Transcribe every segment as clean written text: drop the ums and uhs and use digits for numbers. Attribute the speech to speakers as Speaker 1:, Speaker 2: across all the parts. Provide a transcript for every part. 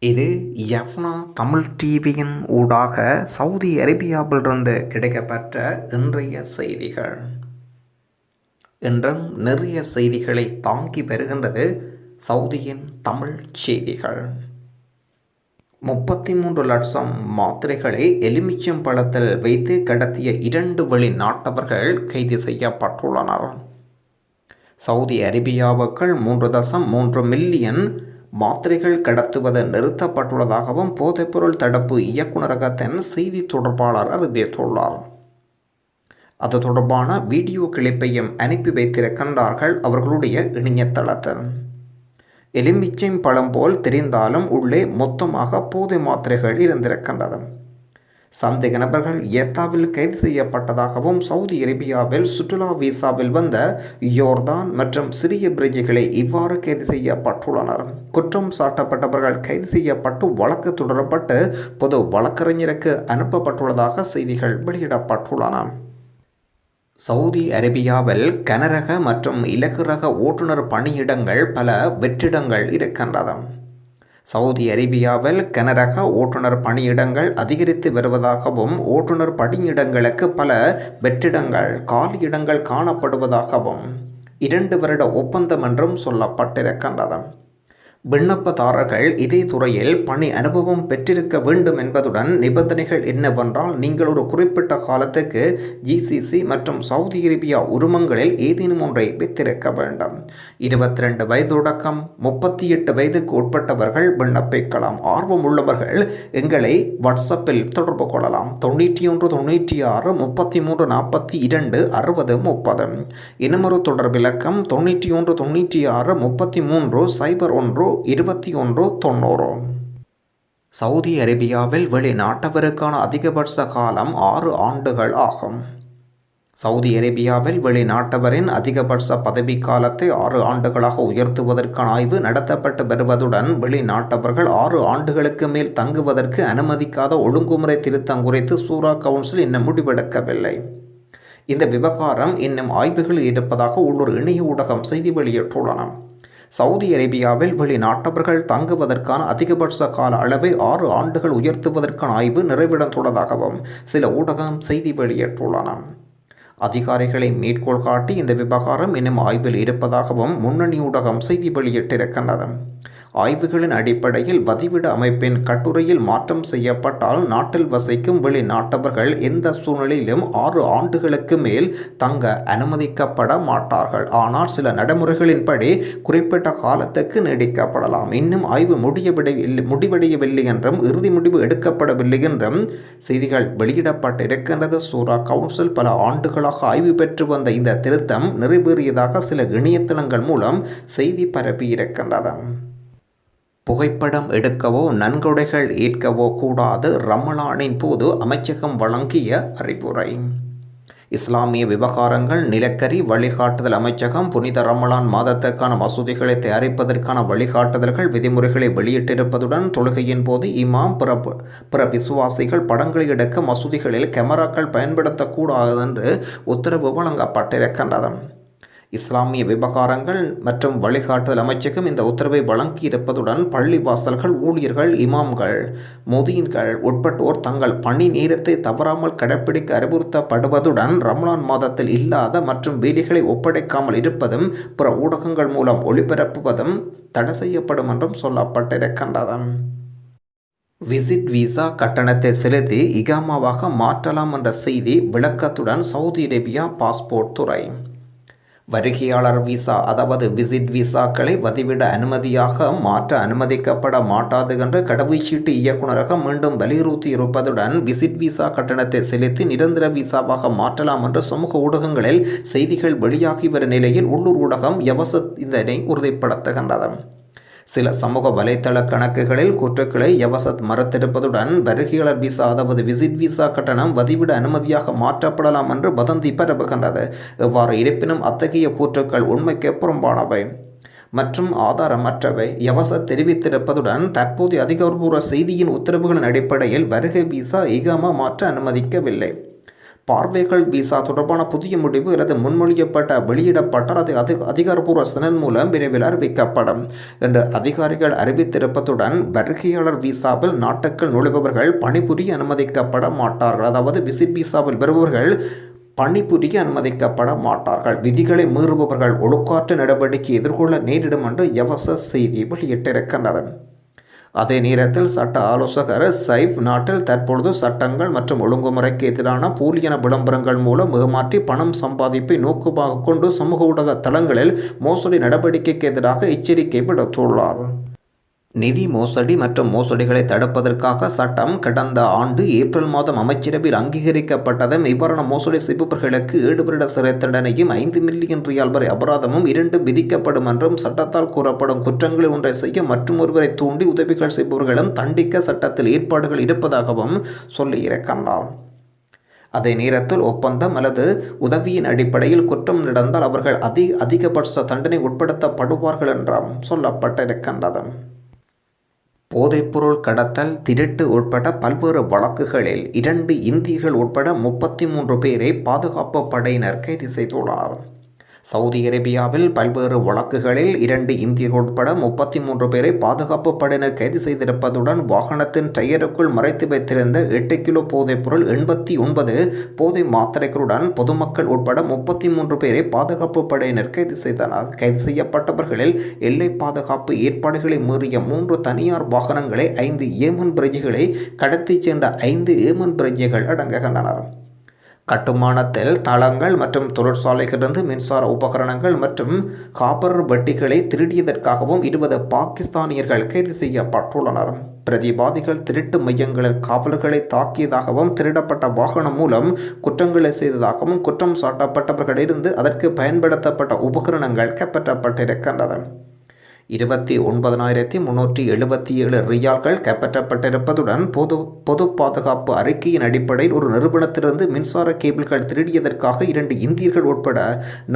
Speaker 1: இது யஃப்னா தமிழ் டிவியின் ஊடாக சவுதி அரேபியாவிலிருந்து கிடைக்கப்பெற்ற இன்றைய செய்திகள். இன்றும் நிறைய செய்திகளை தாங்கி வருகின்றது சவுதியின் தமிழ் செய்திகள். 33 லட்சம் மாத்திரைகளை எலுமிச்சம் பழத்தில் வைத்து கடத்திய 2 வெளிநாட்டவர்கள் கைது செய்யப்பட்டுள்ளனர். சவுதி அரேபியாவுக்குள் 3.3 மில்லியன் மாத்திரைகள் கடத்துவது நிறுத்தப்பட்டுள்ளதாகவும் போதைப்பொருள் தடுப்பு இயக்குநரகத்தின் செய்தி தொடர்பாளர் அறிவித்துள்ளார். அது தொடர்பான வீடியோ கிளிப்பையும் அனுப்பி வைத்திருக்கின்றார்கள் அவர்களுடைய இணையதளத்தில். எலுமிச்சை பழம் போல் தெரிந்தாலும் உள்ளே மொத்தமாக போதை மாத்திரைகள் இருந்திருக்கின்றது. சந்தேக நபர்கள் ஏத்தாவில் கைது செய்யப்பட்டதாகவும் சவுதி அரேபியாவில் சுற்றுலா வீசாவில் வந்த யோர்தான் மற்றும் சிரிய பிரஜைகளை இவ்வாறு கைது செய்யப்பட்டுள்ளனர். குற்றம் சாட்டப்பட்டவர்கள் கைது செய்யப்பட்டு வழக்கு தொடரப்பட்டு பொது வழக்கறிஞருக்கு அனுப்பப்பட்டுள்ளதாக செய்திகள் வெளியிடப்பட்டுள்ளன. சவுதி அரேபியாவில் கனரக மற்றும் இலகுரக ஓட்டுநர் பணியிடங்கள் பல வெற்றிடங்கள் இருக்கின்றன. சவுதி அரேபியாவில் கனரக ஓட்டுநர் பணியிடங்கள் அதிகரித்து வருவதாகவும் ஓட்டுநர் பணியிடங்களுக்கு பல வெற்றிடங்கள் காலியிடங்கள் காணப்படுவதாகவும் 2 வருட ஒப்பந்தம் என்றும் சொல்லப்பட்டிருக்கின்றது. விண்ணப்பதாரர்கள் இதே துறையில் பணி அனுபவம் பெற்றிருக்க வேண்டும் என்பதுடன் நிபந்தனைகள் என்னவென்றால் நீங்கள் ஒரு குறிப்பிட்ட காலத்துக்கு ஜிசிசி மற்றும் சவுதி அரேபியா உரிமங்களில் ஏதேனும் ஒன்றை வைத்திருக்க வேண்டும். 22 வயது தொடக்கம் 38 வயதுக்கு உட்பட்டவர்கள் விண்ணப்பிக்கலாம். ஆர்வம் உள்ளவர்கள் எங்களை வாட்ஸ்அப்பில் தொடர்பு கொள்ளலாம். 91 96 33 42 60 30. இன்னமொரு தொடர்பு இலக்கம் 91 96 33 01 21 90. சவுதி அரேபியாவில் வெளிநாட்டவருக்கான அதிகபட்ச காலம் 6 ஆண்டுகள் ஆகும். சவுதி அரேபியாவில் வெளிநாட்டவரின் அதிகபட்ச பதவி காலத்தை 6 ஆண்டுகளாக உயர்த்துவதற்கான ஆய்வு நடத்தப்பட்டு வருவதுடன் வெளிநாட்டவர்கள் 6 ஆண்டுகளுக்கு மேல் தங்குவதற்கு அனுமதிக்காத ஒழுங்குமுறை திருத்தம் குறித்து சூரா கவுன்சில் இன்னும் முடிவெடுக்கவில்லை. இந்த விவகாரம் இன்னும் ஆய்வுகளில் இருப்பதாக உள்ளூர் இணைய ஊடகம் செய்தி வெளியிட்டுள்ளன. சவுதி அரேபியாவில் வெளிநாட்டவர்கள் தங்குவதற்கான அதிகபட்ச கால அளவை 6 ஆண்டுகள் உயர்த்துவதற்கான ஆய்வு நிறைவடைந்துள்ளதாகவும் சில ஊடகம் செய்தி வெளியிட்டுள்ளன. அதிகாரிகளை மேற்கோள் காட்டி இந்த விவகாரம் இன்னும் ஆய்வில் இருப்பதாகவும் முன்னணி ஊடகம் செய்தி வெளியிட்டிருக்கின்றது. ஆய்வுகளின் அடிப்படையில் வதிவிட அமைப்பின் கட்டுரையில் மாற்றம் செய்யப்பட்டால் நாட்டில் வசிக்கும் வெளிநாட்டவர்கள் எந்த சூழ்நிலையிலும் 6 ஆண்டுகளுக்கு மேல் தங்க அனுமதிக்கப்பட மாட்டார்கள். ஆனால் சில நடைமுறைகளின்படி குறிப்பிட்ட காலத்துக்கு நீடிக்கப்படலாம். இன்னும் ஆய்வு முடிவடையவில்லை என்றும் இறுதி முடிவு எடுக்கப்படவில்லை என்றும் செய்திகள் வெளியிடப்பட்டிருக்கின்றது. சூரா கவுன்சில் பல ஆண்டுகளாக ஆய்வு பெற்று வந்த இந்த திருத்தம் நிறைவேறியதாக சில இணையதளங்கள் மூலம் செய்தி பரப்பியிருக்கின்றது. புகைப்படம் எடுக்கவோ நன்கொடைகள் ஏற்கவோ கூடாது ரமலானின் போது அமைச்சகம் வழங்கிய அறிவுரை. இஸ்லாமிய விவகாரங்கள் நிலக்கரி வழிகாட்டுதல் அமைச்சகம் புனித ரமலான் மாதத்துக்கான மசூதிகளை தயாரிப்பதற்கான வழிகாட்டுதல்கள் விதிமுறைகளை வெளியிட்டிருப்பதுடன் தொழுகையின் போது இமாம் பிற விசுவாசிகள் படங்களை எடுக்க மசூதிகளில் கேமராக்கள் பயன்படுத்தக்கூடாது என்று உத்தரவு வழங்கப்பட்டிருக்கின்றது. இஸ்லாமிய விவகாரங்கள் மற்றும் வழிகாட்டுதல் அமைச்சகம் இந்த உத்தரவை வழங்கியிருப்பதுடன் பள்ளிவாசல்கள் ஊழியர்கள் இமாம்கள் முதீன்கள் உட்பட்டோர் தங்கள் பணி நேரத்தை தவறாமல் கடைப்பிடிக்க அறிவுறுத்தப்படுவதுடன் ரமலான் மாதத்தில் இல்லாத மற்றும் வேலைகளை ஒப்படைக்காமல் இருப்பதும் பிற ஊடகங்கள் மூலம் ஒளிபரப்புவதும் தடை செய்யப்படும் என்றும் சொல்லப்பட்டிருக்கின்றது. விசிட் விசா கட்டணத்தை செலுத்தி இகாமாவாக மாற்றலாம் என்ற செய்தி விளக்கத்துடன் சவுதி அரேபியா பாஸ்போர்ட் துறை. வருகையாளர் விசா அதாவது விசிட் விசாக்களை வதிவிட அனுமதியாக மாற்ற அனுமதிக்கப்பட மாட்டாது என்று கடவுச்சீட்டு இயக்குநரகம் மீண்டும் வலியுறுத்தியிருப்பதுடன் விசிட் விசா கட்டணத்தை செலுத்தி நிரந்தர விசாவாக மாற்றலாம் என்று சமூக ஊடகங்களில் செய்திகள் வெளியாகி வரும் நிலையில் உள்ளூர் ஊடகம் யவசத் இதனை உறுதிப்படுத்துகின்றது. சில சமூக வலைத்தள கணக்குகளில் கூற்றுக்களை யவசத் மறுத்திருப்பதுடன் வருகையாளர் விசா அதாவது விசிட் விசா கட்டணம் வதிவிட அனுமதியாக மாற்றப்படலாம் என்று வதந்தி பரவுகின்றது. எவ்வாறு இருப்பினும் அத்தகைய கூற்றுக்கள் உண்மைக்கு புறம்பானவை மற்றும் ஆதாரமற்றவை. யவசத் தெரிவித்திருப்பதுடன் தற்போதைய அதிகாரப்பூர்வ செய்தியின் உத்தரவுகளின் அடிப்படையில் வருகை விசா இகாமா மாற்ற அனுமதிக்கவில்லை. பார்வைகள் விசா தொடர்பான புதிய முடிவு அல்லது முன்மொழியப்பட்ட வெளியிடப்பட்டால் அது அதிகாரப்பூர்வ சனன் மூலம் விரைவில் அறிவிக்கப்படும் என்று அதிகாரிகள் அறிவித்திருப்பதுடன் வருகையாளர் விசாவில் நாட்டுக்குள் நுழைபவர்கள் பணிபுரிய அனுமதிக்கப்பட மாட்டார்கள். அதாவது விசிட் விசாவில் வருபவர்கள் பணிபுரிய அனுமதிக்கப்பட மாட்டார்கள். விதிகளை மீறுபவர்கள் ஒழுக்காற்று நடவடிக்கை எதிர்கொள்ள நேரிடும் என்று யவச செய்தி வெளியிட்டிருக்கின்றது. அதே நேரத்தில் சட்ட ஆலோசகர் சைஃப் நாட்டில் தற்பொழுது சட்டங்கள் மற்றும் ஒழுங்குமுறைக்கு எதிரான போலியான விளம்பரங்கள் மூலம் ஏமாற்றி பணம் சம்பாதிப்பை நோக்கமாக கொண்டு சமூக ஊடக தளங்களில் மோசடி நடவடிக்கைக்கு எதிராக எச்சரிக்கை விடுத்துள்ளார். நிதி மோசடி மற்றும் மோசடிகளை தடுப்பதற்காக சட்டம் கடந்த ஆண்டு ஏப்ரல் மாதம் அமைச்சரவையில் அங்கீகரிக்கப்பட்டதும் இவ்வாறான மோசடி செய்பவர்களுக்கு 7 வருட சிறை தண்டனையும் 5 மில்லியன் ரியால் வரை அபராதமும் இரண்டும் விதிக்கப்படும் என்றும் சட்டத்தால் கூறப்படும் குற்றங்களை ஒன்றை செய்ய மற்றும் ஒருவரை தூண்டி உதவிகள் செய்பவர்களும் தண்டிக்க சட்டத்தில் ஏற்பாடுகள் இருப்பதாகவும் சொல்லியிருக்கின்றார். அதே நேரத்தில் ஒப்பந்தம் அல்லது உதவியின் அடிப்படையில் குற்றம் நடந்தால் அவர்கள் அதிகபட்ச தண்டனை உட்படுத்தப்படுவார்கள் என்றும் சொல்லப்பட்டிருக்கின்றது. போதைப்பொருள் கடத்தல், திருட்டு உட்பட பல்வேறு வழக்குகளில் 2 இந்தியர்கள் உட்பட 33 பேரை பாதுகாப்பு படையினர் கைது செய்துள்ளனர். சவுதி அரேபியாவில் பல்வேறு வழக்குகளில் 2 இந்தியர்கள் உட்பட 33 பேரை பாதுகாப்பு படையினர் கைது செய்திருப்பதுடன் வாகனத்தின் டயருக்குள் மறைத்து வைத்திருந்த 8 கிலோ போதைப்பொருள், 89 போதை மாத்திரைகளுடன் பொதுமக்கள் உட்பட 33 பேரை பாதுகாப்பு படையினர் கைது செய்தனர். கைது செய்யப்பட்டவர்களில் எல்லை பாதுகாப்பு ஏற்பாடுகளை மீறிய 3 தனியார் வாகனங்களை, 5 ஏமன் பிரஜைகளை கடத்திச் சென்ற 5 ஏமன் பிரஜைகள் அடங்குகின்றனர். கட்டுமானத்தில் தளங்கள் மற்றும் தொழிற்சாலைகளிலிருந்து மின்சார உபகரணங்கள் மற்றும் காப்பர் வட்டிகளை திருடியதற்காகவும் 20 பாகிஸ்தானியர்கள் கைது செய்யப்பட்டுள்ளனர். பிரதிவாதிகள் திருட்டு மையங்களில் காவலர்களை தாக்கியதாகவும் திருடப்பட்ட வாகனம் மூலம் குற்றங்களை செய்ததாகவும் குற்றம் சாட்டப்பட்டவர்களிலிருந்து அதற்கு பயன்படுத்தப்பட்ட உபகரணங்கள் கைப்பற்றப்பட்டிருக்கின்றன. 29,377 ரியால்கள் கைப்பற்றப்பட்டிருப்பதுடன் பொது பாதுகாப்பு அறிக்கையின் அடிப்படையில் ஒரு நிறுவனத்திலிருந்து மின்சார கேபிள்கள் திருடியதற்காக 2 இந்தியர்கள் உட்பட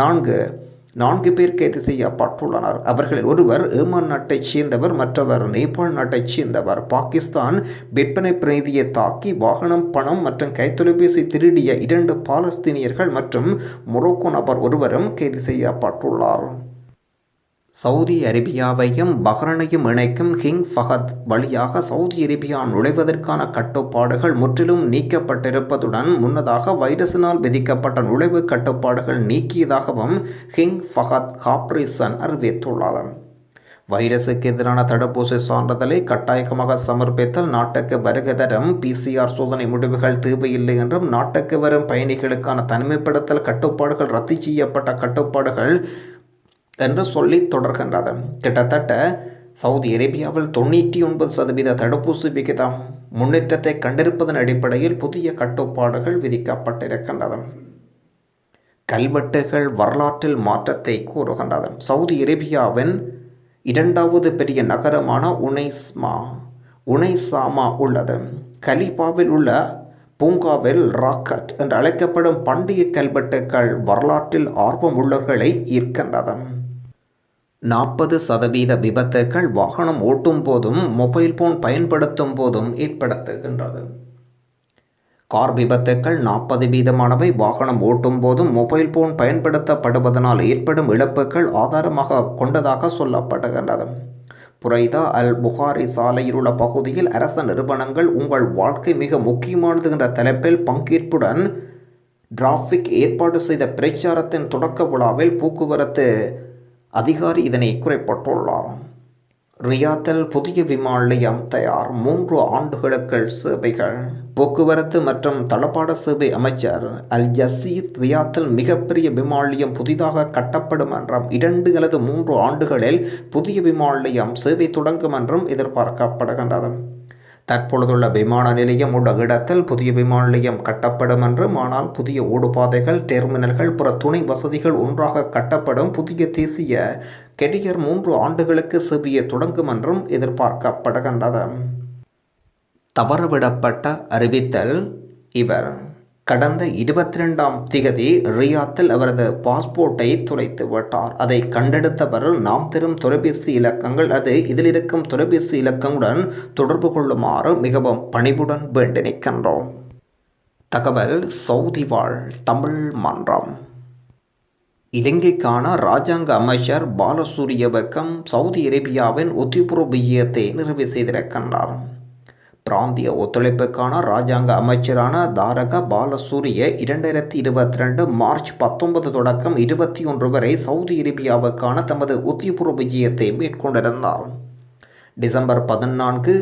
Speaker 1: 4 பேர் கைது செய்யப்பட்டுள்ளனர். அவர்களில் ஒருவர் ஏமான் நாட்டைச் சேர்ந்தவர், மற்றவர் நேபாள் நாட்டைச் சேர்ந்தவர். பாகிஸ்தான் விற்பனை பிரதியை தாக்கி வாகனம், பணம் மற்றும் கைத்தொலைபேசி திருடிய 2 பாலஸ்தீனியர்கள் மற்றும் மொரோக்கோ நபர் ஒருவரும் கைது செய்யப்பட்டுள்ளார். சவுதி அரேபியாவையும் பஹ்ரைனையும் இணைக்கும் கிங் ஃபஹத் வழியாக சவுதி அரேபியா நுழைவதற்கான கட்டுப்பாடுகள் முற்றிலும் நீக்கப்பட்டிருப்பதுடன் முன்னதாக வைரஸினால் விதிக்கப்பட்ட நுழைவு கட்டுப்பாடுகள் நீக்கியதாகவும் கிங் ஃபஹத் கார்ப்பரேஷன் அறிவித்துள்ளது. வைரஸுக்கு எதிரான தடுப்பூசி சான்றிதழை கட்டாயமாக சமர்ப்பித்தல், நாட்டுக்கு வருகை தரும் PCR சோதனை முடிவுகள் தேவையில்லை என்றும் நாட்டுக்கு வரும் பயணிகளுக்கான தனிமைப்படுத்தல் கட்டுப்பாடுகள் ரத்து செய்யப்பட்ட கட்டுப்பாடுகள் என்று சொல்லி தொடர்கின்றது. கிட்டத்தட்ட சவுதி அரேபியாவில் 99% தடுப்பூசி விகிதம் முன்னேற்றத்தை கண்டிருப்பதன் அடிப்படையில் புதிய கட்டுப்பாடுகள் விதிக்கப்பட்டிருக்கின்றது. கல்வெட்டுகள் வரலாற்றில் மாற்றத்தை கூறுகின்றது. சவுதி அரேபியாவின் 2வது பெரிய நகரமான உனைசாமா உள்ளது. கலிபாவில் உள்ள பூங்காவில் ராக்கட் என்று அழைக்கப்படும் பண்டைய கல்வெட்டுகள் வரலாற்றில் ஆர்வம் உள்ளவர்களை ஈர்க்கின்றது. 40% விபத்துக்கள் வாகனம் ஓட்டும் போதும் மொபைல் போன் பயன்படுத்தும் போதும் ஏற்படுத்துகின்றது. கார் விபத்துக்கள் 40% வாகனம் ஓட்டும் போதும் மொபைல் போன் பயன்படுத்தப்படுவதனால் ஏற்படும் இழப்புகள் ஆதாரமாக கொண்டதாக சொல்லப்படுகின்றது. புரைதா அல் புகாரி சாலையில் உள்ள பகுதியில் அரச நிறுவனங்கள் உங்கள் வாழ்க்கை மிக முக்கியமானது என்ற தலைப்பில் பங்கேற்புடன் டிராஃபிக் ஏற்பாடு செய்த பிரச்சாரத்தின் தொடக்க விழாவில் போக்குவரத்து அதிகாரி இதனை குறிப்பிட்டுள்ளார். ரியாத்தில் புதிய விமான நிலையம் தயார், 3 ஆண்டுகளுக்கு சேவைகள். போக்குவரத்து மற்றும் தளபாட சேவை அமைச்சர் அல் ஜசீர் ரியாத்தில் மிகப்பெரிய விமான நிலையம் புதிதாக கட்டப்படும் என்றும் 2 அல்லது 3 ஆண்டுகளில் புதிய விமான நிலையம் சேவை தொடங்கும் என்றும் எதிர்பார்க்கப்படுகின்றது. தற்பொழுதுள்ள விமான நிலையம் உள்ள இடத்தில் புதிய விமான நிலையம் கட்டப்படும் என்றும், ஆனால் புதிய ஓடுபாதைகள், டெர்மினல்கள், பிற துணை வசதிகள் ஒன்றாக கட்டப்படும். புதிய தேசிய கெரியர் 3 ஆண்டுகளுக்கு சேவையை தொடங்கும் என்றும் எதிர்பார்க்கப்படுகின்றது. தவறவிடப்பட்ட அறிவித்தல். இவர் கடந்த 22ஆம் திகதி ரியாத்தில் அவரது பாஸ்போர்ட்டை தொலைத்து விட்டார். அதை கண்டெடுத்தவர் நாம் தரும் தொலைபேசி இலக்கங்கள் இதில் இருக்கும் தொலைபேசி இலக்கங்களுடன் தொடர்பு கொள்ளுமாறு மிகவும் பணிவுடன் வேண்டி நிற்கின்றோம். தகவல் சவுதி வாழ் தமிழ் மன்றம். இலங்கைக்கான இராஜாங்க அமைச்சர் பாலசூரியவக்கம் சவுதி அரேபியாவின் உத்தியபூர்வ விஜயத்தை நிறைவு செய்திருக்கின்றார். பிராந்திய ஒத்துழைப்புக்கான இராஜாங்க அமைச்சரான தாரக பாலசூரிய 2022 மார்ச் 19 தொடக்கம் 21 வரை சவுதி அரேபியாவுக்கான தமது உத்தியபூர்வ விஜயத்தை மேற்கொண்டிருந்தார். டிசம்பர் 14,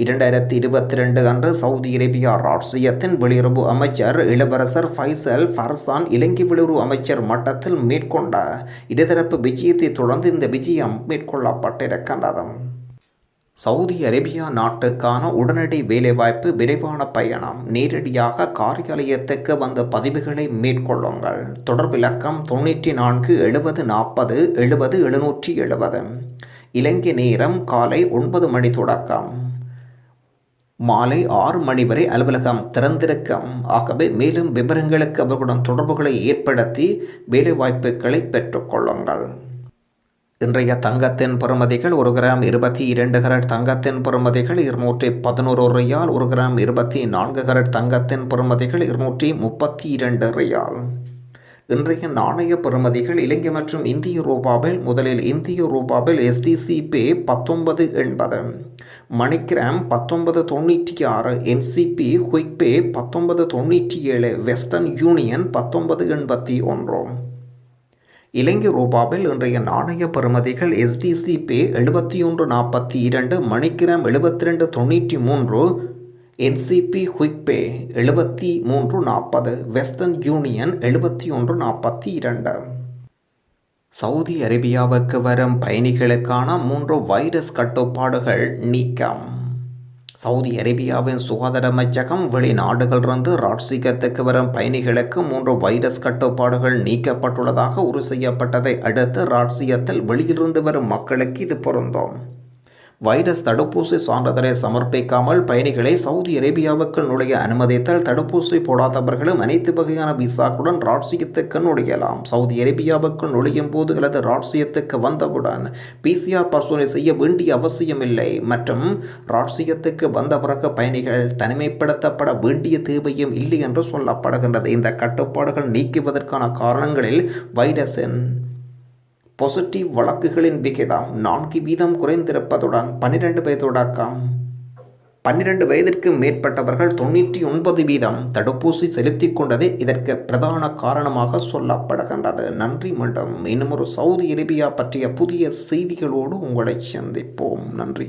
Speaker 1: 2022 அன்று சவுதி அரேபியா ராச்சியத்தின் வெளியுறவு அமைச்சர் இளவரசர் ஃபைசல் ஃபர்சான் இலங்கை வெளியுறவு அமைச்சர் மட்டத்தில் மேற்கொண்ட இருதரப்பு விஜயத்தை தொடர்ந்து இந்த விஜயம் மேற்கொள்ளப்பட்டிருக்கின்றது. சவுதி அரேபியா நாட்டுக்கான உடனடி வேலைவாய்ப்பு விரைவான பயணம். நேரடியாக காரியாலயத்துக்கு வந்த பதிவுகளை மேற்கொள்ளுங்கள். தொடர்பிலக்கம் 94 70 40 70 770. இலங்கை நேரம் காலை 9 மணி தொடக்கம் மாலை 6 மணி வரை அலுவலகம் திறந்திருக்கும். ஆகவே மேலும் விவரங்களுக்கு அவர்களுடன் தொடர்புகளை ஏற்படுத்தி வேலைவாய்ப்புகளை பெற்றுக்கொள்ளுங்கள். இன்றைய தங்கத்தின் பெறுமதிகள் 1 கிராம் 22 கரட் தங்கத்தின் பெறுமதிகள் 211 ரியால். 1 கிராம் 24 கரட் தங்கத்தின் பெறுமதிகள் 232 ரியால். இன்றைய நாணய பெறுமதிகள் இலங்கை மற்றும் இந்திய ரூபாவில் முதலில் இந்திய ரூபாவில் SDC pay 19.80, MoneyGram 19.96, NCP quick pay 19.97, Western Union 19.81. இலங்கை ரூபாவில் இன்றைய நாணய பெறுமதிகள் SDC pay 71.42, MoneyGram 72.93, NCP quick pay 73.40, Western Union 71.42. Saudi அரேபியாவுக்கு வரும் பயணிகளுக்கான 3 வைரஸ் கட்டுப்பாடுகள் நீக்கம். சவுதி அரேபியாவின் சுகாதார அமைச்சகம் வெளிநாடுகளிலிருந்து ராட்சியத்துக்கு வரும் பயணிகளுக்கு 3 வைரஸ் கட்டுப்பாடுகள் நீக்கப்பட்டுள்ளதாக உறுதி செய்யப்பட்டதை அடுத்து ராட்சியத்தில் வெளியிலிருந்து வரும் மக்களுக்கு இது பொருந்தும். வைரஸ் தடுப்பூசி சான்றிதழை சமர்ப்பிக்காமல் பயணிகளை சவுதி அரேபியாவுக்குள் நுழைய அனுமதித்தல். தடுப்பூசி போடாதவர்களும் அனைத்து வகையான விசாக்களுடன் ராட்சியத்துக்கு நுழையலாம். சவுதி அரேபியாவுக்குள் நுழையும் போது அல்லது ராட்சியத்துக்கு வந்தவுடன் PCR பரிசோதனை செய்ய வேண்டிய அவசியமில்லை மற்றும் ராட்சியத்துக்கு வந்த பிறகு பயணிகள் தனிமைப்படுத்தப்பட வேண்டிய தேவையும் இல்லை என்று சொல்லப்படுகின்றது. இந்த கட்டுப்பாடுகள் நீக்குவதற்கான காரணங்களில் வைரஸின் பாசிட்டிவ் வழக்குகளின் விகிதம் 4% குறைந்திருப்பதுடன் 12 வயதிற்கு மேற்பட்டவர்கள் 99% தடுப்பூசி செலுத்திக் கொண்டதே இதற்கு பிரதான காரணமாக சொல்லப்படுகின்றது. நன்றி. மீண்டும் இன்னும் ஒரு சவுதி அரேபியா பற்றிய புதிய செய்திகளோடு உங்களை சந்திப்போம். நன்றி.